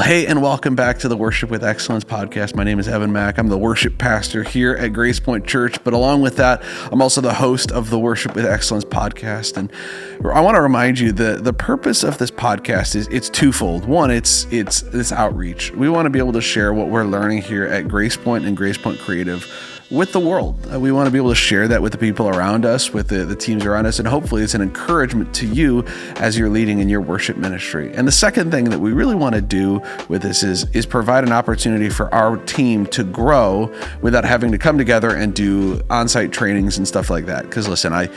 Hey, and welcome back to the Worship with Excellence podcast. My name is Evan Mack. I'm the worship pastor here at Grace Point Church, but along with that, I'm also the host of the Worship with Excellence podcast. And I want to remind you the purpose of this podcast is it's twofold. One, it's this outreach. We want to be able to share what we're learning here at Grace Point and Grace Point Creative with the world. We want to be able to share that with the people around us, with the teams around us, and hopefully it's an encouragement to you as you're leading in your worship ministry. And the second thing that we really want to do with this is provide an opportunity for our team to grow without having to come together and do on-site trainings and stuff like that. Because listen, my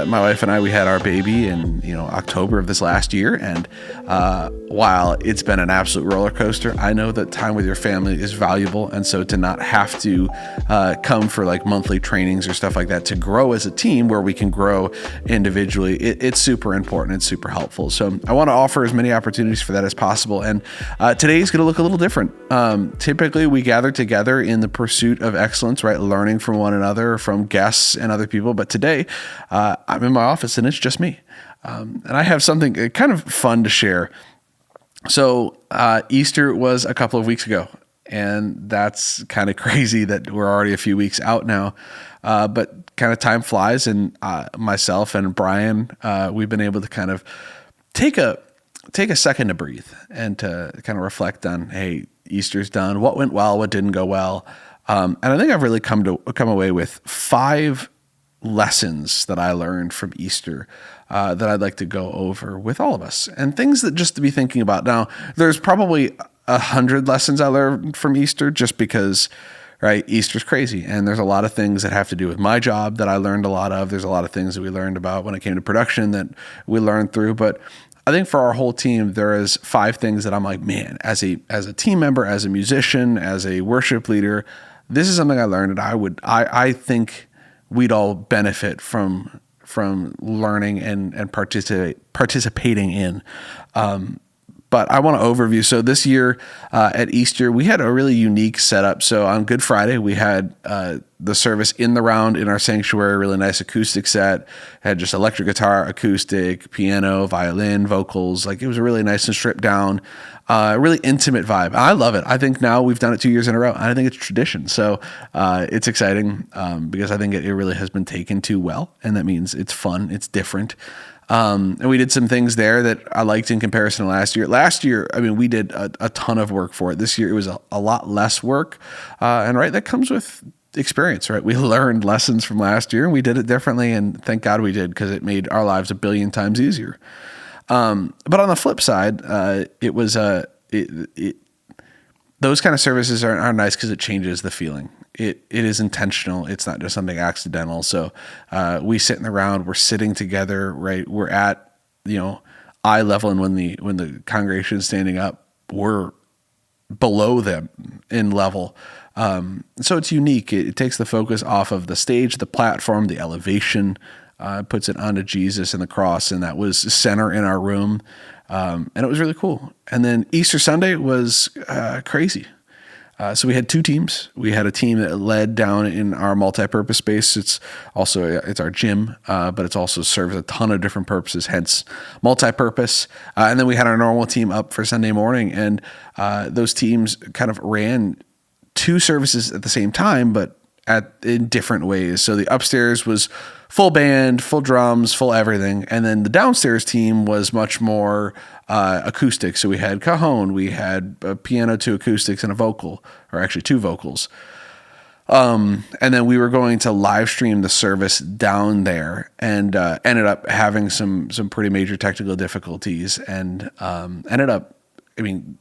wife and I, we had our baby in October of this last year, and while it's been an absolute roller coaster, I know that time with your family is valuable, and so to not have to come for like monthly trainings or stuff like that, to grow as a team where we can grow individually, it's super important. It's super helpful. So I want to offer as many opportunities for that as possible. And today is going to look a little different. Typically we gather together in the pursuit of excellence, right? Learning from one another, from guests and other people. But today I'm in my office and it's just me. And I have something kind of fun to share. So Easter was a couple of weeks ago. And that's kind of crazy that we're already a few weeks out now. But kind of time flies, and myself and Brian, we've been able to kind of take a second to breathe and to kind of reflect on, hey, Easter's done. What went well? What didn't go well? And I think I've really come away with 5 lessons that I learned from Easter that I'd like to go over with all of us, and things that just to be thinking about. Now, there's probably 100 lessons I learned from Easter, just because, right, Easter's crazy. And there's a lot of things that have to do with my job that I learned a lot of. There's a lot of things that we learned about when it came to production that we learned through. But I think for our whole team, there is 5 things that I'm like, man, as a team member, as a musician, as a worship leader, this is something I learned, and I think we'd all benefit from learning and participating in. But I want to overview. So this year at Easter, we had a really unique setup. So on Good Friday, we had the service in the round in our sanctuary, really nice acoustic set. Had just electric guitar, acoustic, piano, violin, vocals. Like, it was a really nice and stripped down, really intimate vibe. I love it. I think now we've done it 2 years in a row. I think it's tradition. So it's exciting because I think it really has been taken to well. And that means it's fun. It's different. And we did some things there that I liked in comparison to last year. Last year, I mean, we did a ton of work for it. This year, it was a lot less work. And right, that comes with experience, right? We learned lessons from last year and we did it differently. And thank God we did, because it made our lives a billion times easier. But on the flip side, it was, those kind of services are nice because it changes the feeling. It is intentional. It's not just something accidental. So we sit in the round. We're sitting together, right? We're at eye level, and when the congregation is standing up, we're below them in level. So it's unique. It takes the focus off of the stage, the platform, the elevation, puts it onto Jesus and the cross, and that was center in our room. And it was really cool. And then Easter Sunday was crazy. So we had 2 teams. We had a team that led down in our multi-purpose space. It's our gym, but it's also serves a ton of different purposes, hence multi-purpose. And then we had our normal team up for Sunday morning, and those teams kind of ran 2 services at the same time, but in different ways. So the upstairs was full band, full drums, full everything. And then the downstairs team was much more acoustic. So we had cajon, we had a piano, 2 acoustics, and a vocal, or actually 2 vocals. And then we were going to live stream the service down there, and ended up having some pretty major technical difficulties, and ended up, I mean,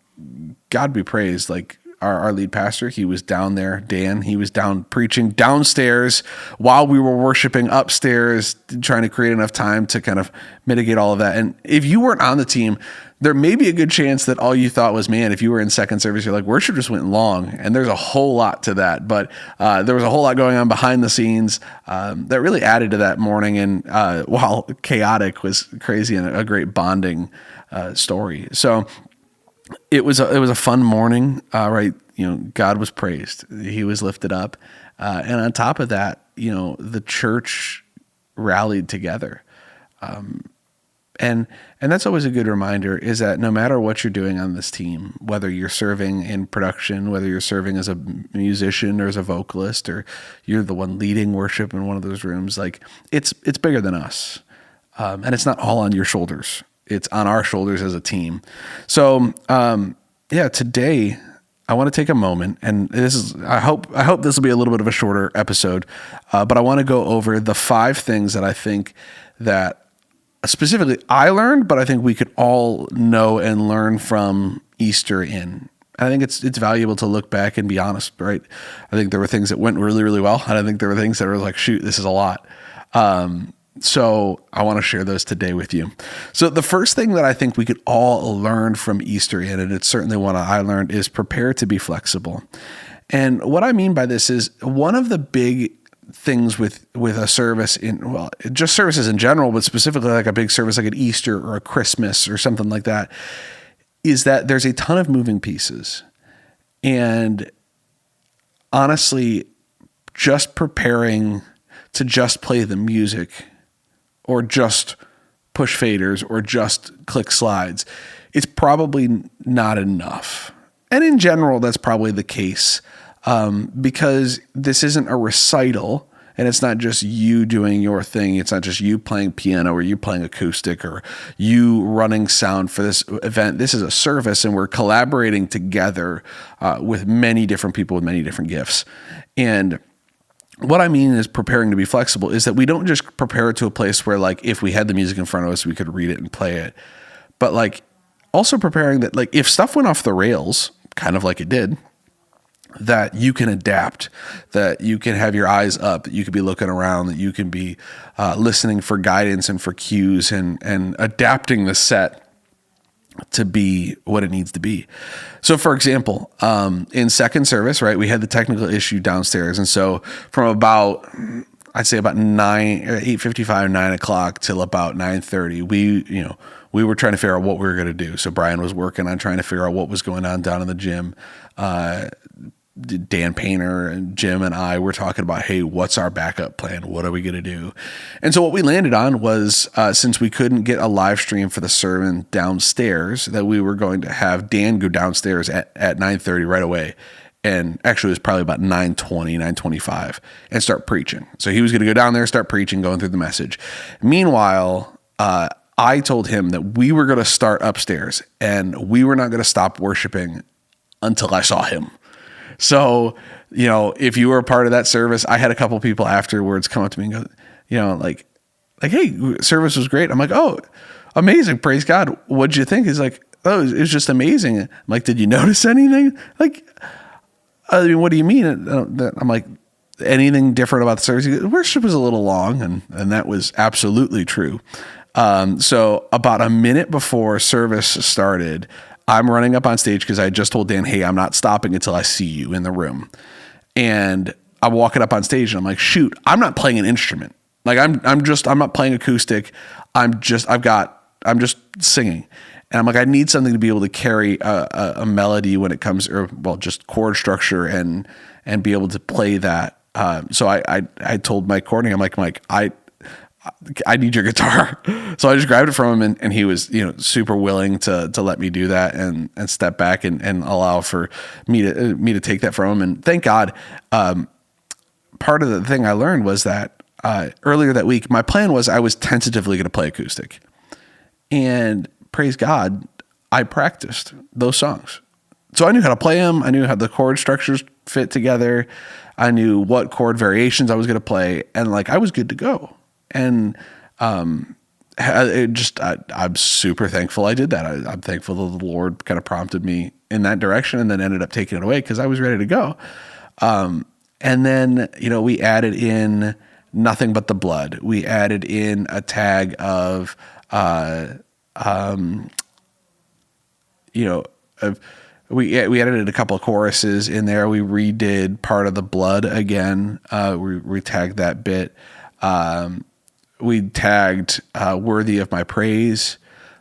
God be praised, like, our lead pastor, he was down there, Dan, he was down preaching downstairs while we were worshiping upstairs, trying to create enough time to kind of mitigate all of that. And if you weren't on the team, there may be a good chance that all you thought was, man, if you were in second service, you're like, worship just went long. And there's a whole lot to that. But there was a whole lot going on behind the scenes that really added to that morning. And while chaotic, was crazy and a great bonding story. So it was a fun morning, right? God was praised. He was lifted up. And on top of that, the church rallied together. And that's always a good reminder, is that no matter what you're doing on this team, whether you're serving in production, whether you're serving as a musician or as a vocalist, or you're the one leading worship in one of those rooms, like it's bigger than us. And it's not all on your shoulders. It's on our shoulders as a team. So, today I want to take a moment, and I hope this will be a little bit of a shorter episode, but I want to go over the 5 things that I think that specifically I learned, but I think we could all know and learn from Easter in. I think it's valuable to look back and be honest, right? I think there were things that went really, really well, and I think there were things that were like, shoot, this is a lot. So I want to share those today with you. So the first thing that I think we could all learn from Easter in, and it's certainly one I learned, is prepare to be flexible. And what I mean by this is, one of the big things with a service just services in general, but specifically like a big service like an Easter or a Christmas or something like that, is that there's a ton of moving pieces. And honestly, just preparing to just play the music or just push faders or just click slides, it's probably not enough. And in general, that's probably the case. Because this isn't a recital, and it's not just you doing your thing. It's not just you playing piano or you playing acoustic or you running sound for this event. This is a service, and we're collaborating together with many different people with many different gifts. And what I mean is preparing to be flexible is that we don't just prepare to a place where, like, if we had the music in front of us, we could read it and play it. But like also preparing that, like, if stuff went off the rails, kind of like it did, that you can adapt, that you can have your eyes up, that you could be looking around, that you can be listening for guidance and for cues and adapting the set to be what it needs to be. So for example, in second service, right, we had the technical issue downstairs. And so from about, I'd say about 8:55, 9 o'clock till about 9:30, we were trying to figure out what we were going to do. So Brian was working on trying to figure out what was going on down in the gym. Dan Painter and Jim and I were talking about, hey, what's our backup plan? What are we going to do? And so what we landed on was, since we couldn't get a live stream for the sermon downstairs, that we were going to have Dan go downstairs at 9:30 right away. And actually it was probably about 9:20, 9:25 and start preaching. So he was going to go down there, start preaching, going through the message. Meanwhile, I told him that we were going to start upstairs and we were not going to stop worshiping until I saw him. So, if you were a part of that service, I had a couple people afterwards come up to me and go, like, hey, service was great. I'm like, oh, amazing. Praise God. What'd you think? He's like, oh, it was just amazing. I'm like, did you notice anything? Like, I mean, what do you mean? I'm like, anything different about the service? He goes, worship was a little long. And that was absolutely true. So about a minute before service started, I'm running up on stage because I just told Dan, hey, I'm not stopping until I see you in the room. And I'm walking up on stage and I'm like, shoot, I'm not playing an instrument. Like I'm not playing acoustic. I'm just singing. And I'm like, I need something to be able to carry a melody when it comes, just chord structure and be able to play that. So I told Mike Courtney, I'm like, Mike, I need your guitar. So I just grabbed it from him and he was, super willing to let me do that and step back and allow for me to take that from him. And thank God. Part of the thing I learned was that, earlier that week, my plan was I was tentatively going to play acoustic, and praise God, I practiced those songs. So I knew how to play them. I knew how the chord structures fit together. I knew what chord variations I was going to play. And like, I was good to go. And I'm super thankful I did that. I'm thankful that the Lord kind of prompted me in that direction and then ended up taking it away because I was ready to go. And then, we added in Nothing But the Blood. We added in a tag of, we edited a couple of choruses in there. We redid Part of the Blood again. We tagged that bit. We tagged Worthy of My Praise.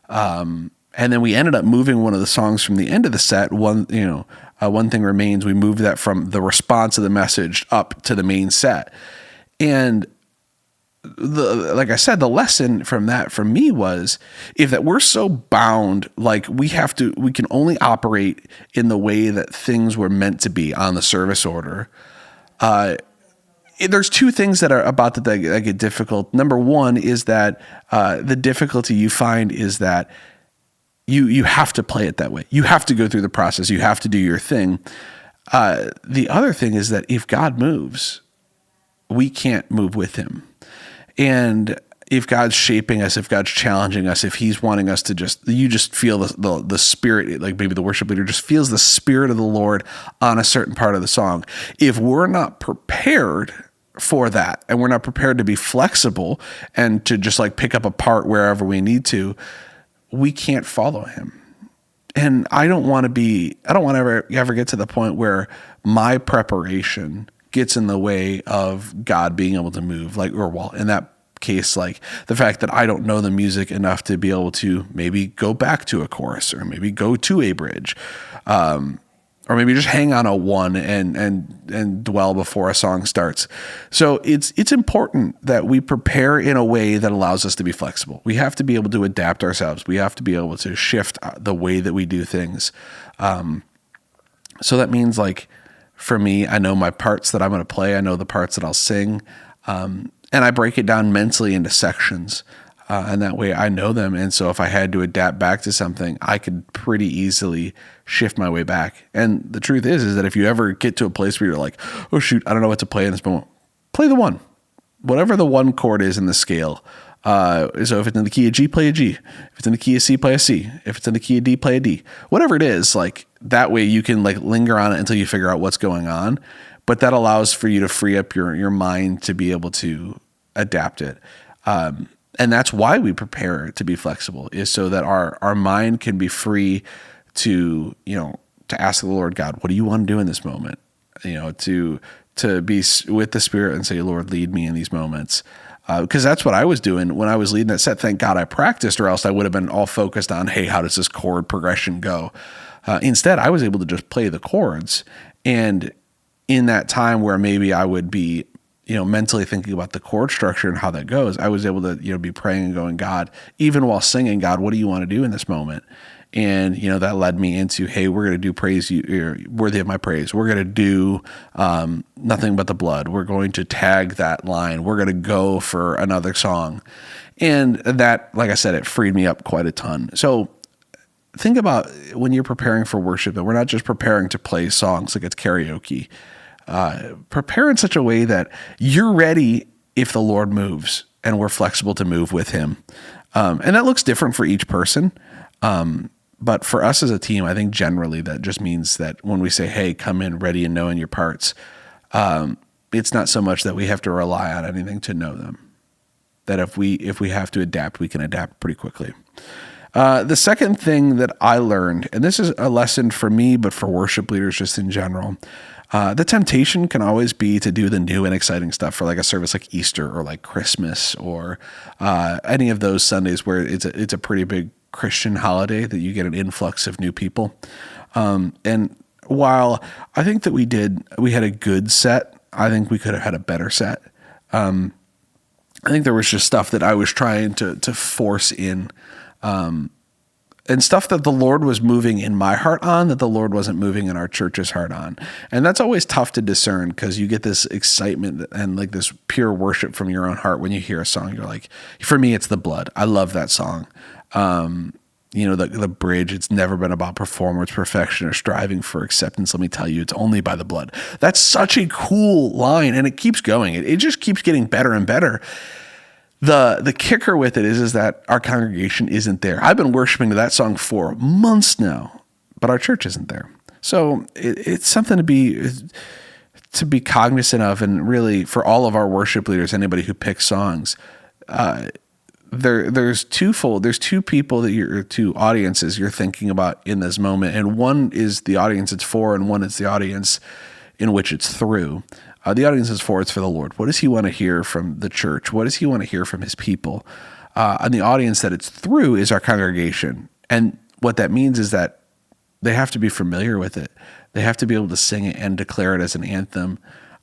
And then we ended up moving one of the songs from the end of the set. One Thing Remains. We moved that from the response of the message up to the main set. And like I said, the lesson from that for me was if that we're so bound, like we can only operate in the way that things were meant to be on the service order. There's two things that are about that get difficult. Number one is that the difficulty you find is that you have to play it that way. You have to go through the process. You have to do your thing. The other thing is that if God moves, we can't move with him. And if God's shaping us, if God's challenging us, if he's wanting us to you just feel the spirit, like maybe the worship leader just feels the spirit of the Lord on a certain part of the song. If we're not prepared for that, and we're not prepared to be flexible and to just like pick up a part wherever we need to, we can't follow him. And I don't want to ever get to the point where my preparation gets in the way of God being able to move, in that case, like the fact that I don't know the music enough to be able to maybe go back to a chorus or maybe go to a bridge, or maybe just hang on a one and dwell before a song starts. So it's important that we prepare in a way that allows us to be flexible. We have to be able to adapt ourselves. We have to be able to shift the way that we do things. So that means, like, for me, I know my parts that I'm going to play. I know the parts that I'll sing. And I break it down mentally into sections. And that way I know them. And so if I had to adapt back to something, I could pretty easily shift my way back. And the truth is that if you ever get to a place where you're like, oh shoot, I don't know what to play in this moment, play the one. Whatever the one chord is in the scale. So if it's in the key of G, play a G. If it's in the key of C, play a C. If it's in the key of D, play a D. Whatever it is, like that way you can like linger on it until you figure out what's going on. But that allows for you to free up your mind to be able to adapt it. And that's why we prepare to be flexible, is so that our mind can be free to ask the Lord, God, what do you want to do in this moment? To be with the Spirit and say, Lord, lead me in these moments. Because that's what I was doing when I was leading that set. Thank God I practiced, or else I would have been all focused on, hey, how does this chord progression go? Instead, I was able to just play the chords. And in that time where maybe I would be, mentally thinking about the chord structure and how that goes, I was able to, be praying and going, God, even while singing, God, what do you want to do in this moment? And, that led me into, hey, we're going to do praise, you're worthy of my praise. We're going to do nothing but the blood. We're going to tag that line. We're going to go for another song. And that, like I said, it freed me up quite a ton. So think about when you're preparing for worship, that we're not just preparing to play songs like it's karaoke. Prepare in such a way that you're ready if the Lord moves, and we're flexible to move with him. And that looks different for each person. But for us as a team, I think generally that just means that when we say, hey, come in ready and knowing your parts, it's not so much that we have to rely on anything to know them. That if we have to adapt, we can adapt pretty quickly. The second thing that I learned, and this is a lesson for me, but for worship leaders just in general, the temptation can always be to do the new and exciting stuff for like a service like Easter or like Christmas or any of those Sundays where it's a pretty big Christian holiday that you get an influx of new people. And while I think that we had a good set, I think we could have had a better set. I think there was just stuff that I was trying to force in, and stuff that the Lord was moving in my heart on that the Lord wasn't moving in our church's heart on. And that's always tough to discern, because you get this excitement and like this pure worship from your own heart when you hear a song. You're like, for me, it's The Blood. I love that song. The bridge, it's never been about performance, perfection, or striving for acceptance. Let me tell you, it's only by the blood. That's such a cool line, and it keeps going. It just keeps getting better and better. The kicker with it is that our congregation isn't there. I've been worshiping to that song for months now, but our church isn't there. So it's something to be cognizant of, and really for all of our worship leaders, anybody who picks songs, there's twofold. There's two people two audiences you're thinking about in this moment, and one is the audience it's for, and one is the audience in which it's through. The audience is for, it's for the Lord. What does he want to hear from the church? What does he want to hear from his people? And the audience that it's through is our congregation. And what that means is that they have to be familiar with it. They have to be able to sing it and declare it as an anthem.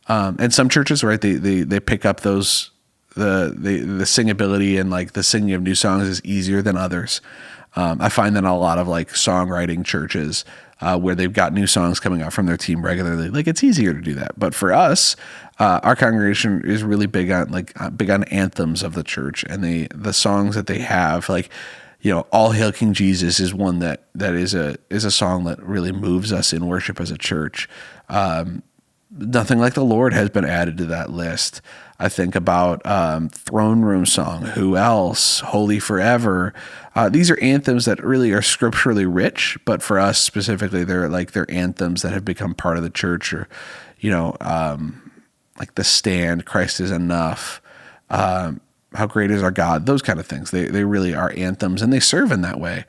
And some churches, right, they pick up those the singability and like the singing of new songs is easier than others. I find that in a lot of like songwriting churches where they've got new songs coming out from their team regularly, like it's easier to do that. But for us, our congregation is really big on anthems of the church, and the songs that they have, like, All Hail King Jesus is one that is a song that really moves us in worship as a church. Nothing Like the Lord has been added to that list. I think about Throne Room Song, Who Else, Holy Forever. These are anthems that really are scripturally rich, but for us specifically, they're anthems that have become part of the church, or, like The Stand, Christ Is Enough, How Great Is Our God, those kind of things. They really are anthems, and they serve in that way.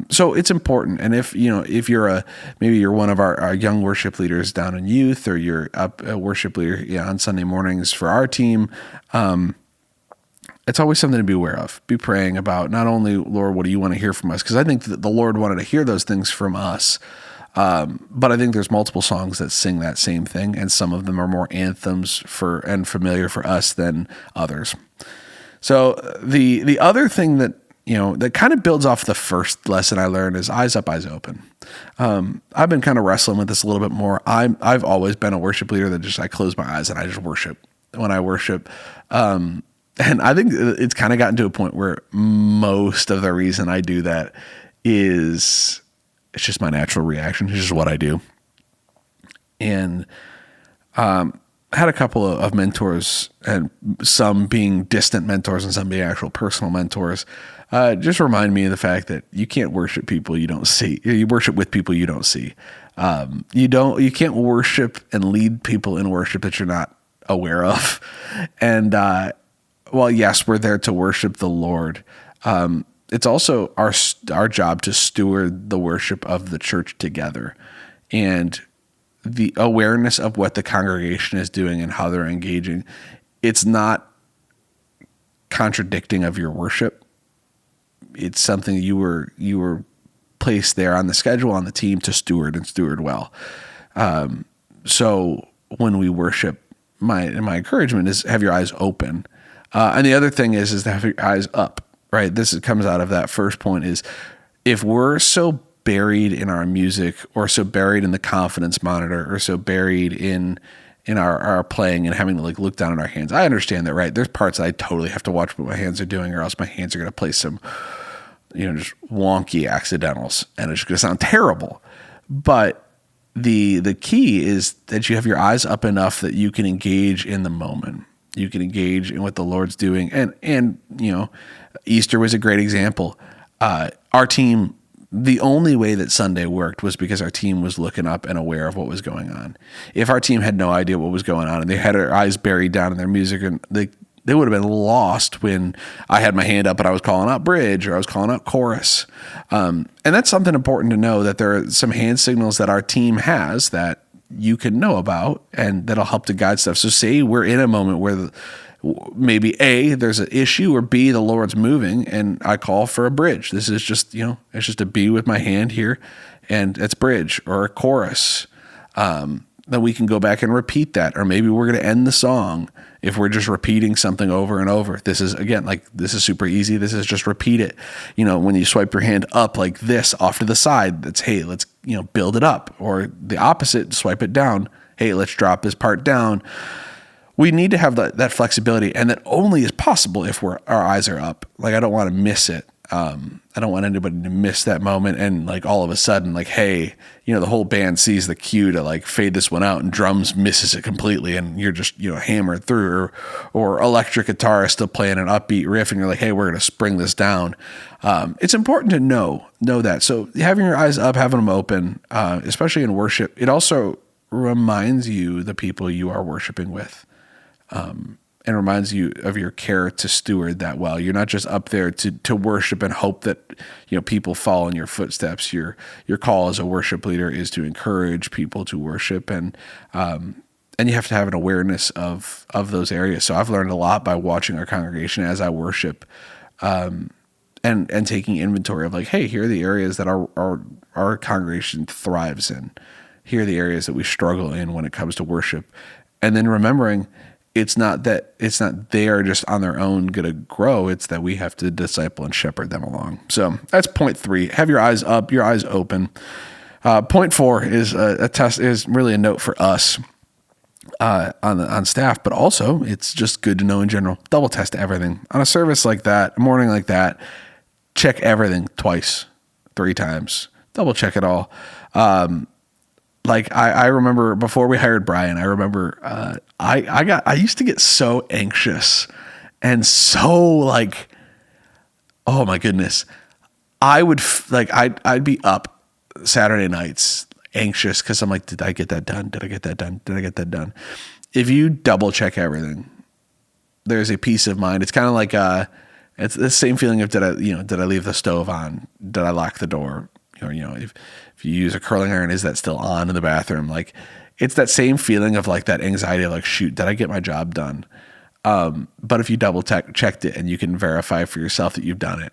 So it's important. And if maybe you're one of our young worship leaders down in youth, or you're a worship leader on Sunday mornings for our team, it's always something to be aware of. Be praying about not only, Lord, what do you want to hear from us? Because I think that the Lord wanted to hear those things from us. But I think there's multiple songs that sing that same thing, and some of them are more anthems and familiar for us than others. So the other thing that that kind of builds off the first lesson I learned is eyes up, eyes open. I've been kind of wrestling with this a little bit more. I've always been a worship leader that I close my eyes and I just worship when I worship. And I think it's kind of gotten to a point where most of the reason I do that is it's just my natural reaction. It's just what I do. And I had a couple of mentors, and some being distant mentors and some being actual personal mentors, just remind me of the fact that you can't worship people you don't see. You worship with people you don't see. You can't worship and lead people in worship that you're not aware of. And while yes, we're there to worship the Lord, it's also our job to steward the worship of the church together, and the awareness of what the congregation is doing and how they're engaging. It's not contradicting of your worship. It's something you were placed there on the schedule, on the team, to steward well. So when we worship, my encouragement is have your eyes open. And the other thing is to have your eyes up, right? This comes out of that first point, is if we're so buried in our music, or so buried in the confidence monitor, or so buried in our playing and having to look down at our hands. I understand that, right? There's parts that I totally have to watch what my hands are doing, or else my hands are going to play some, just wonky accidentals, and it's just going to sound terrible. But the key is that you have your eyes up enough that you can engage in the moment. You can engage in what the Lord's doing. And Easter was a great example. Our team, the only way that Sunday worked was because our team was looking up and aware of what was going on. If our team had no idea what was going on and they had their eyes buried down in their music, and they would have been lost when I had my hand up and I was calling out bridge, or I was calling out chorus. And that's something important to know, that there are some hand signals that our team has that you can know about, and that'll help to guide stuff. So say we're in a moment where maybe A, there's an issue, or B, the Lord's moving, and I call for a bridge. This is just, it's just a B with my hand here, and it's bridge or a chorus. Then we can go back and repeat that. Or maybe we're going to end the song if we're just repeating something over and over. This is, again, this is super easy. This is just repeat it. When you swipe your hand up like this off to the side, that's, hey, let's, build it up. Or the opposite, swipe it down. Hey, let's drop this part down. We need to have that flexibility, and that only is possible if our eyes are up. I don't want to miss it. I don't want anybody to miss that moment, and all of a sudden, hey, the whole band sees the cue to fade this one out, and drums misses it completely, and you're just hammered through, or electric guitar is still playing an upbeat riff, and you're like, hey, we're gonna spring this down. It's important to know that. So having your eyes up, having them open, especially in worship, it also reminds you the people you are worshiping with. And reminds you of your care to steward that well. You're not just up there to worship and hope that people follow in your footsteps. Your call as a worship leader is to encourage people to worship, and you have to have an awareness of those areas. So I've learned a lot by watching our congregation as I worship, and taking inventory of hey, here are the areas that our congregation thrives in. Here are the areas that we struggle in when it comes to worship, and then remembering, it's not they are just on their own going to grow. It's that we have to disciple and shepherd them along. So that's point 3. Have your eyes up, your eyes open. Point 4 is is really a note for us on staff, but also it's just good to know in general. Double test everything on a service like that, a morning like that. Check everything twice, 3 times. Double check it all. Like I remember before we hired Brian, I remember I used to get so anxious and so like, oh my goodness, I'd be up Saturday nights anxious because I'm like, did I get that done? Did I get that done? Did I get that done? If you double check everything, there's a peace of mind. It's kind of like it's the same feeling of did I leave the stove on? Did I lock the door? Or if you use a curling iron, is that still on in the bathroom? Like, it's that same feeling of like that anxiety of like, shoot, did I get my job done? But if you double checked it and you can verify for yourself that you've done it,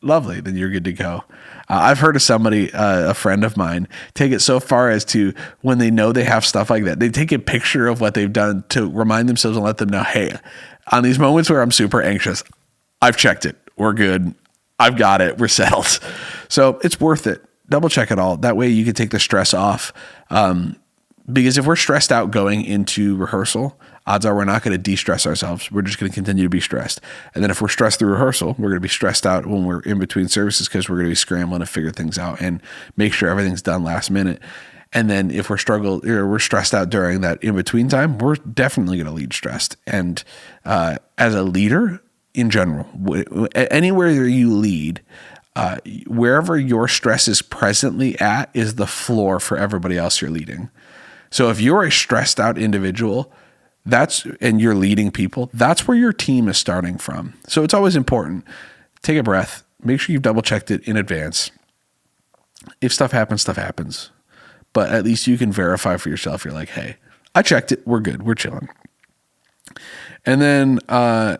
lovely, then you're good to go. I've heard of somebody, a friend of mine, take it so far as to when they know they have stuff like that, they take a picture of what they've done to remind themselves and let them know, hey, on these moments where I'm super anxious, I've checked it. We're good. I've got it. We're settled. So it's worth it. Double check it all. That way you can take the stress off. Because if we're stressed out going into rehearsal, odds are we're not going to de-stress ourselves. We're just going to continue to be stressed. And then if we're stressed through rehearsal, we're going to be stressed out when we're in between services because we're going to be scrambling to figure things out and make sure everything's done last minute. And then if we're stressed out during that in-between time, we're definitely going to lead stressed. And as a leader in general, anywhere you lead, wherever your stress is presently at is the floor for everybody else you're leading. So if you're a stressed out individual, and you're leading people, that's where your team is starting from. So it's always important. Take a breath. Make sure you've double checked it in advance. If stuff happens. But at least you can verify for yourself. You're like, hey, I checked it. We're good. We're chilling. And then the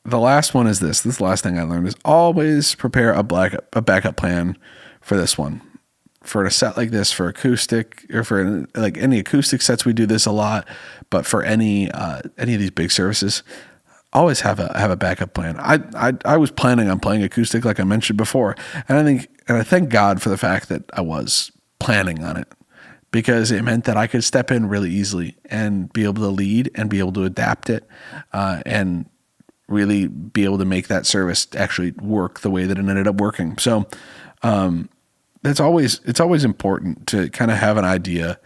last one is this. This is the last thing I learned is always prepare a backup plan for this one. For a set like this, for acoustic, or for like any acoustic sets, we do this a lot. But for any of these big services, always have a backup plan. I was planning on playing acoustic, like I mentioned before, and I thank God for the fact that I was planning on it, because it meant that I could step in really easily and be able to lead and be able to adapt it, and really be able to make that service actually work the way that it ended up working. So. It's always important to kind of have an idea,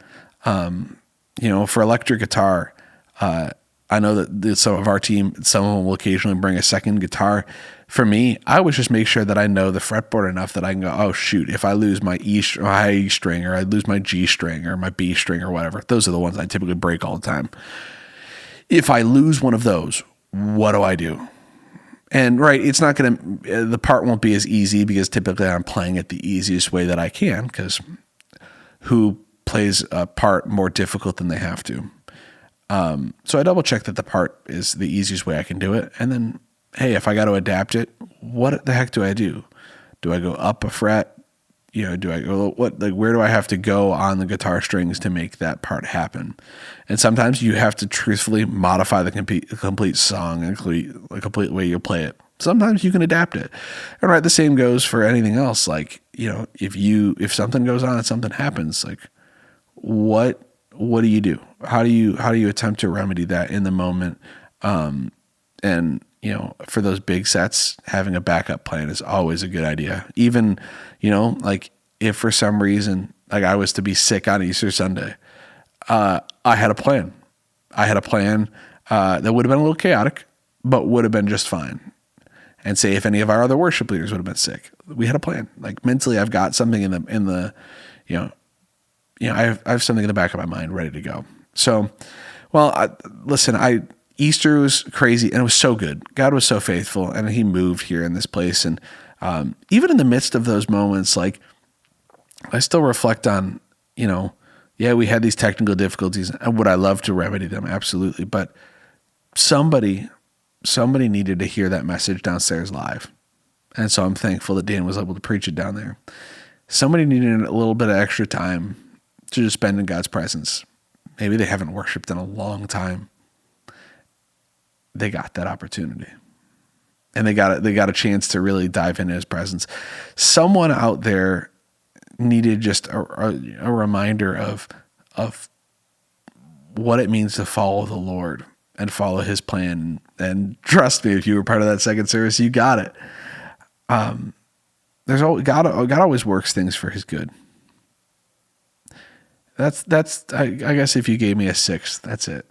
for electric guitar. I know that some of our team, some of them will occasionally bring a second guitar. For me, I would just make sure that I know the fretboard enough that I can go, oh shoot, if I lose my high E string, or I lose my G string or my B string or whatever, those are the ones I typically break all the time. If I lose one of those, what do I do? And right, it's not the part won't be as easy because typically I'm playing it the easiest way that I can, because who plays a part more difficult than they have to? So I double check that the part is the easiest way I can do it. And then, hey, if I got to adapt it, what the heck do I do? Do I go up a fret? Do I go, where do I have to go on the guitar strings to make that part happen? And sometimes you have to truthfully modify the complete song and the complete way you play it. Sometimes you can adapt it. And right, the same goes for anything else. Like, if something goes on and something happens, like what do you do? How do you attempt to remedy that in the moment? And for those big sets, having a backup plan is always a good idea. Even, like if for some reason, like I was to be sick on Easter Sunday, I had a plan. That would have been a little chaotic, but would have been just fine. And say if any of our other worship leaders would have been sick, we had a plan. Like mentally, I've got something I have something in the back of my mind ready to go. So, Easter was crazy and it was so good. God was so faithful and he moved here in this place. And even in the midst of those moments, like I still reflect on, we had these technical difficulties and would I love to remedy them? Absolutely. But somebody needed to hear that message downstairs live. And so I'm thankful that Dan was able to preach it down there. Somebody needed a little bit of extra time to just spend in God's presence. Maybe they haven't worshiped in a long time. they got that opportunity. And they got a chance to really dive into his presence. Someone out there needed just a reminder of what it means to follow the Lord and follow his plan. And trust me, if you were part of that second service, you got it. God always works things for his good. That's I guess if you gave me a 6, that's it.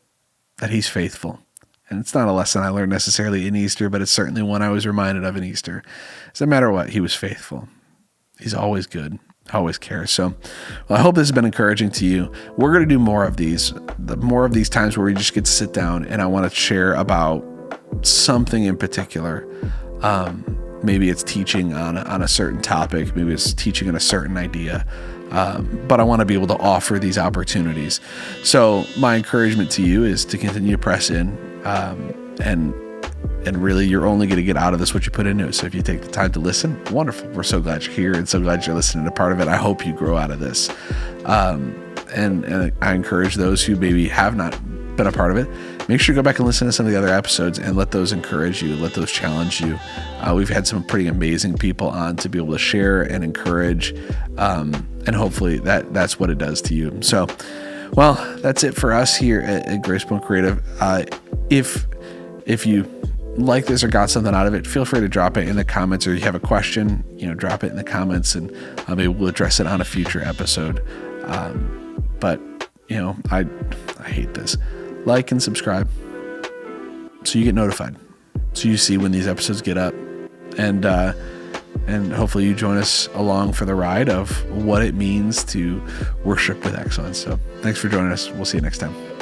That he's faithful. And it's not a lesson I learned necessarily in Easter, but it's certainly one I was reminded of in Easter. No matter what, he was faithful. He's always good, always cares. So I hope this has been encouraging to you. We're going to do more of these times where we just get to sit down and I want to share about something in particular. Maybe it's teaching on a certain topic. Maybe it's teaching on a certain idea. But I want to be able to offer these opportunities. So my encouragement to you is to continue to press in, and really you're only going to get out of this what you put into it. So if you take the time to listen, wonderful. We're so glad you're here and so glad you're listening to part of it. I hope you grow out of this. And I encourage those who maybe have not been a part of it, make sure you go back and listen to some of the other episodes and let those encourage you, let those challenge you. We've had some pretty amazing people on to be able to share and encourage, and hopefully that's what it does to you. So, well, that's it for us here at Grace Point Creative. If you like this or got something out of it, feel free to drop it in the comments, or you have a question, drop it in the comments, and maybe we'll address it on a future episode. But I hate this. Like and subscribe so you get notified, so you see when these episodes get up, and hopefully you join us along for the ride of what it means to worship with excellence. So thanks for joining us. We'll see you next time.